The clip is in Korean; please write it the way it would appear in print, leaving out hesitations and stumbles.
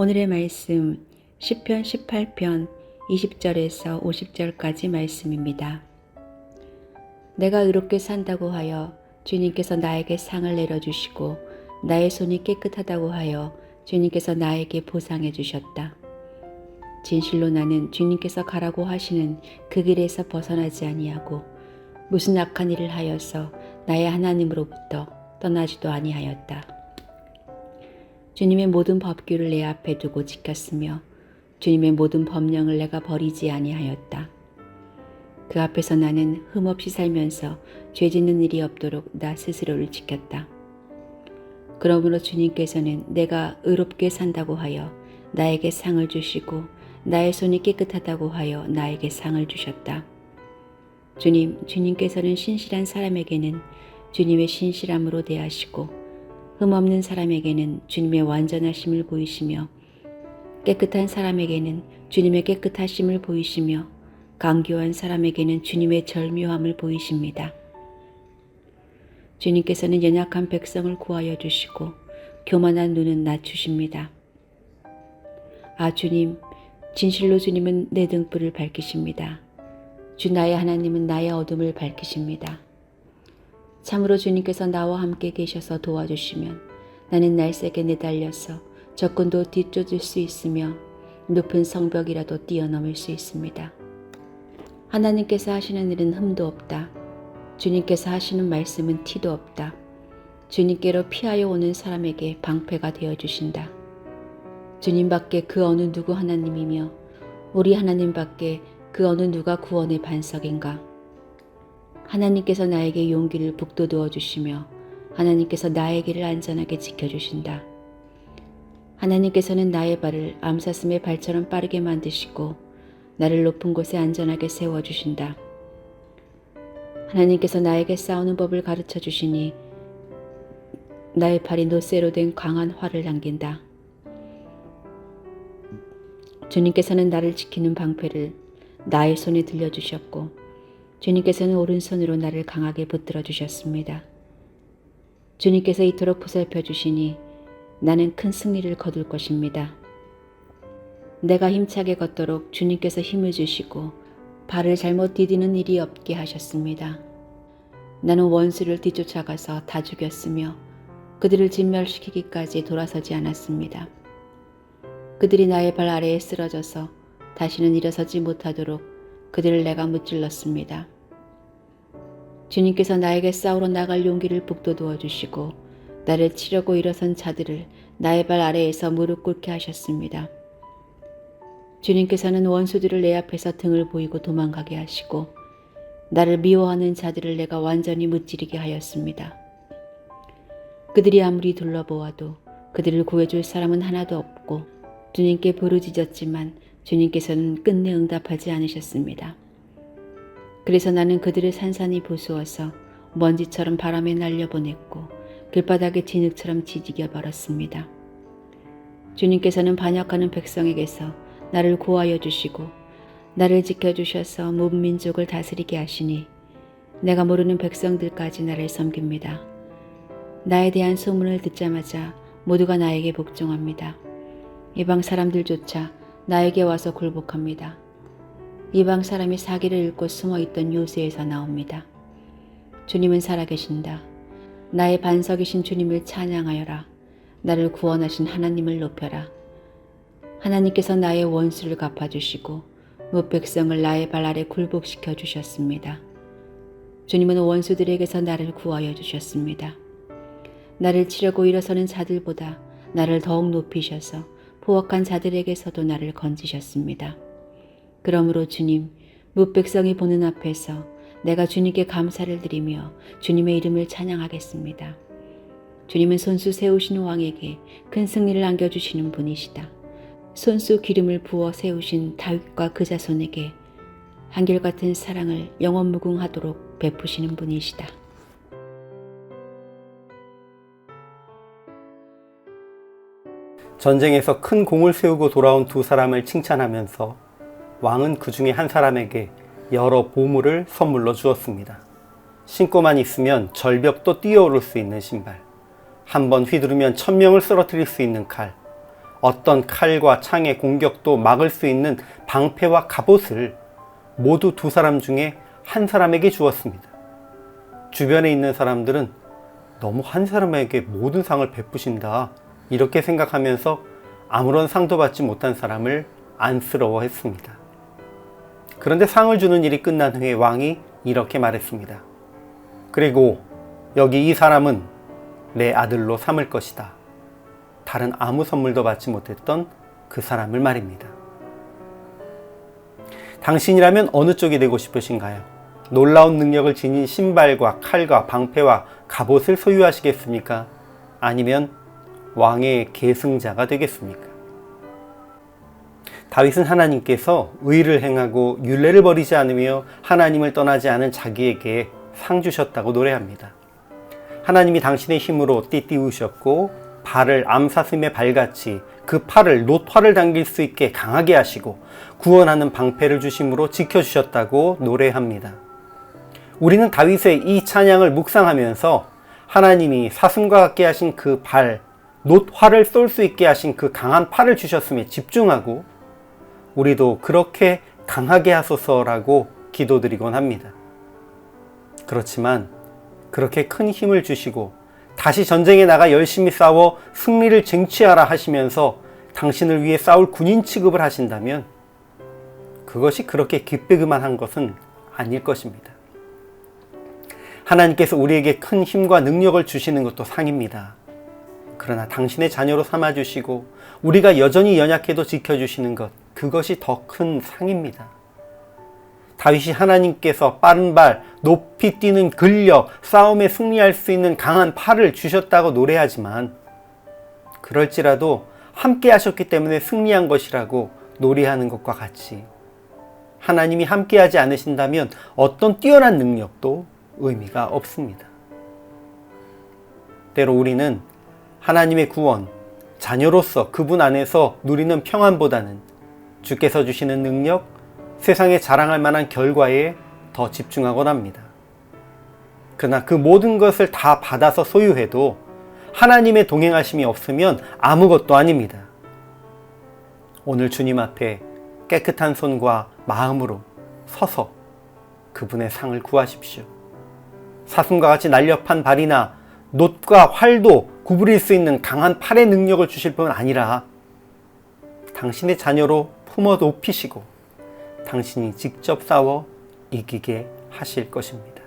오늘의 말씀 시편 18편 20절에서 50절까지 말씀입니다. 내가 의롭게 산다고 하여 주님께서 나에게 상을 내려주시고 나의 손이 깨끗하다고 하여 주님께서 나에게 보상해 주셨다. 진실로 나는 주님께서 가라고 하시는 그 길에서 벗어나지 아니하고 무슨 악한 일을 하여서 나의 하나님으로부터 떠나지도 아니하였다. 주님의 모든 법규를 내 앞에 두고 지켰으며 주님의 모든 법령을 내가 버리지 아니하였다. 그 앞에서 나는 흠없이 살면서 죄 짓는 일이 없도록 나 스스로를 지켰다. 그러므로 주님께서는 내가 의롭게 산다고 하여 나에게 상을 주시고 나의 손이 깨끗하다고 하여 나에게 상을 주셨다. 주님께서는 신실한 사람에게는 주님의 신실함으로 대하시고 흠없는 사람에게는 주님의 완전하심을 보이시며 깨끗한 사람에게는 주님의 깨끗하심을 보이시며 강교한 사람에게는 주님의 절묘함을 보이십니다. 주님께서는 연약한 백성을 구하여 주시고 교만한 눈은 낮추십니다. 주님, 진실로 주님은 내 등불을 밝히십니다. 주 나의 하나님은 나의 어둠을 밝히십니다. 참으로 주님께서 나와 함께 계셔서 도와주시면 나는 날쌔게 내달려서 적군도 뒤쫓을 수 있으며 높은 성벽이라도 뛰어넘을 수 있습니다. 하나님께서 하시는 일은 흠도 없다. 주님께서 하시는 말씀은 티도 없다. 주님께로 피하여 오는 사람에게 방패가 되어주신다. 주님밖에 그 어느 누구 하나님이며 우리 하나님밖에 그 어느 누가 구원의 반석인가. 하나님께서 나에게 용기를 북돋워 주시며 하나님께서 나의 길을 안전하게 지켜주신다. 하나님께서는 나의 발을 암사슴의 발처럼 빠르게 만드시고 나를 높은 곳에 안전하게 세워주신다. 하나님께서 나에게 싸우는 법을 가르쳐 주시니 나의 팔이 노쇠로 된 강한 활을 당긴다. 주님께서는 나를 지키는 방패를 나의 손에 들려주셨고 주님께서는 오른손으로 나를 강하게 붙들어 주셨습니다. 주님께서 이토록 보살펴 주시니 나는 큰 승리를 거둘 것입니다. 내가 힘차게 걷도록 주님께서 힘을 주시고 발을 잘못 디디는 일이 없게 하셨습니다. 나는 원수를 뒤쫓아가서 다 죽였으며 그들을 진멸시키기까지 돌아서지 않았습니다. 그들이 나의 발 아래에 쓰러져서 다시는 일어서지 못하도록 그들을 내가 무찔렀습니다. 주님께서 나에게 싸우러 나갈 용기를 북돋워 주시고 나를 치려고 일어선 자들을 나의 발 아래에서 무릎 꿇게 하셨습니다. 주님께서는 원수들을 내 앞에서 등을 보이고 도망가게 하시고 나를 미워하는 자들을 내가 완전히 무찌르게 하였습니다. 그들이 아무리 둘러보아도 그들을 구해줄 사람은 하나도 없고 주님께 부르짖었지만 주님께서는 끝내 응답하지 않으셨습니다. 그래서 나는 그들을 산산이 부수어서 먼지처럼 바람에 날려보냈고 길바닥에 진흙처럼 지지겨 버렸습니다. 주님께서는 반역하는 백성에게서 나를 구하여 주시고 나를 지켜주셔서 문민족을 다스리게 하시니 내가 모르는 백성들까지 나를 섬깁니다. 나에 대한 소문을 듣자마자 모두가 나에게 복종합니다. 이방 사람들조차 나에게 와서 굴복합니다. 이방 사람이 사기를 잃고 숨어있던 요새에서 나옵니다. 주님은 살아계신다. 나의 반석이신 주님을 찬양하여라. 나를 구원하신 하나님을 높여라. 하나님께서 나의 원수를 갚아주시고 무백성을 나의 발 아래 굴복시켜 주셨습니다. 주님은 원수들에게서 나를 구하여 주셨습니다. 나를 치려고 일어서는 자들보다 나를 더욱 높이셔서 포악한 자들에게서도 나를 건지셨습니다. 그러므로 주님, 무백성이 보는 앞에서 내가 주님께 감사를 드리며 주님의 이름을 찬양하겠습니다. 주님은 손수 세우신 왕에게 큰 승리를 안겨주시는 분이시다. 손수 기름을 부어 세우신 다윗과 그 자손에게 한결같은 사랑을 영원무궁하도록 베푸시는 분이시다. 전쟁에서 큰 공을 세우고 돌아온 두 사람을 칭찬하면서 왕은 그 중에 한 사람에게 여러 보물을 선물로 주었습니다. 신고만 있으면 절벽도 뛰어오를 수 있는 신발, 한 번 휘두르면 1000명을 쓰러뜨릴 수 있는 칼, 어떤 칼과 창의 공격도 막을 수 있는 방패와 갑옷을 모두 두 사람 중에 한 사람에게 주었습니다. 주변에 있는 사람들은 너무 한 사람에게 모든 상을 베푸신다, 이렇게 생각하면서 아무런 상도 받지 못한 사람을 안쓰러워했습니다. 그런데 상을 주는 일이 끝난 후에 왕이 이렇게 말했습니다. 그리고 여기 이 사람은 내 아들로 삼을 것이다. 다른 아무 선물도 받지 못했던 그 사람을 말입니다. 당신이라면 어느 쪽이 되고 싶으신가요? 놀라운 능력을 지닌 신발과 칼과 방패와 갑옷을 소유하시겠습니까? 아니면 왕의 계승자가 되겠습니까? 다윗은 하나님께서 의를 행하고 율례를 버리지 않으며 하나님을 떠나지 않은 자기에게 상 주셨다고 노래합니다. 하나님이 당신의 힘으로 띠띠우셨고 발을 암사슴의 발같이 그 팔을 놋화를 당길 수 있게 강하게 하시고 구원하는 방패를 주심으로 지켜주셨다고 노래합니다. 우리는 다윗의 이 찬양을 묵상하면서 하나님이 사슴과 같게 하신 그 발, 놋화를 쏠 수 있게 하신 그 강한 팔을 주셨음에 집중하고 우리도 그렇게 강하게 하소서라고 기도드리곤 합니다. 그렇지만 그렇게 큰 힘을 주시고 다시 전쟁에 나가 열심히 싸워 승리를 쟁취하라 하시면서 당신을 위해 싸울 군인 취급을 하신다면 그것이 그렇게 기쁘기만 것은 아닐 것입니다. 하나님께서 우리에게 큰 힘과 능력을 주시는 것도 상입니다. 그러나 당신의 자녀로 삼아주시고 우리가 여전히 연약해도 지켜주시는 것, 그것이 더 큰 상입니다. 다윗이 하나님께서 빠른 발, 높이 뛰는 근력, 싸움에 승리할 수 있는 강한 팔을 주셨다고 노래하지만 그럴지라도 함께 하셨기 때문에 승리한 것이라고 노래하는 것과 같이 하나님이 함께 하지 않으신다면 어떤 뛰어난 능력도 의미가 없습니다. 때로 우리는 하나님의 구원, 자녀로서 그분 안에서 누리는 평안보다는 주께서 주시는 능력, 세상에 자랑할 만한 결과에 더 집중하곤 합니다. 그러나 그 모든 것을 다 받아서 소유해도 하나님의 동행하심이 없으면 아무것도 아닙니다. 오늘 주님 앞에 깨끗한 손과 마음으로 서서 그분의 상을 구하십시오. 사슴과 같이 날렵한 발이나 놋과 활도 구부릴 수 있는 강한 팔의 능력을 주실 뿐 아니라 당신의 자녀로 품어 높이시고 당신이 직접 싸워 이기게 하실 것입니다.